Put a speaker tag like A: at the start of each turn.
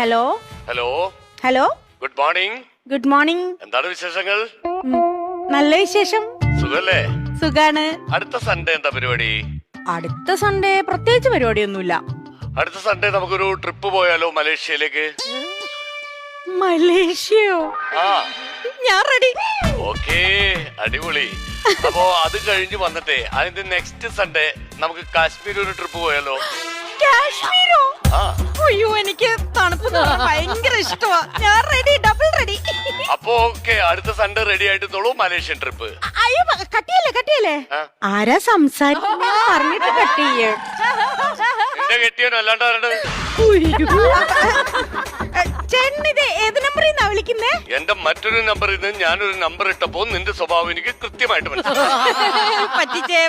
A: Hello
B: hello
A: hello
B: good morning.
A: Good morning.
B: എന്താണ് വിശേഷങ്ങൾ?
A: നല്ല വിശേഷം.
B: സുഖല്ലേ?
A: സുഖാണ്.
B: അടുത്ത സൺഡേ എന്താ പരിപാടി?
A: അടുത്ത സൺഡേ പ്രത്യേകിച്ച് പരിപാടിയൊന്നുമില്ല.
B: അടുത്ത സൺഡേ നമുക്കൊരു ട്രിപ്പ് പോയാലോ മലേഷ്യയിലേക്ക്?
A: മലേഷ്യയോ?
B: ആ
A: ഞാൻ റെഡി.
B: ഓക്കേ, അടിപൊളി. അപ്പോ അത് കഴിഞ്ഞ് വന്നിട്ടേ അതിന്റെ നെക്സ്റ്റ് സൺഡേ നമുക്ക് കാശ്മീർ ഒരു ട്രിപ്പ് പോയാലോ?
A: കാശ്മീരോ?
B: ആ
A: അയ്യോ, എനിക്ക് തണുപ്പ് ഭയങ്കര ഇഷ്ടമാ. ഞാൻ റെഡി, ഡബിൾ റെഡി.
B: അപ്പോ ഓക്കെ, അടുത്ത സൺഡേ റെഡി ആയിട്ടോളൂ മലേഷ്യൻ ട്രിപ്പ്.
A: അയ്യോ, കട്ടിയല്ലേ. ആരാ സംസാരിക്കുന്ന പറഞ്ഞിട്ട് കട്ടിയേ?
B: നിന്റെ കെട്ടിയനോ അല്ലാണ്ട് ആരുടെ?
A: ചേട്ടനിത് ഏത് നമ്പറിൽ നിന്നാ വിളിക്കുന്നേ?
B: എന്റെ മറ്റൊരു നമ്പറിൽ നിന്ന് ഞാനൊരു നമ്പർ ഇട്ടപ്പോ നിന്റെ സ്വഭാവം എനിക്ക് കൃത്യമായിട്ട് മനസ്സിലായി.
A: പറ്റിച്ചേ.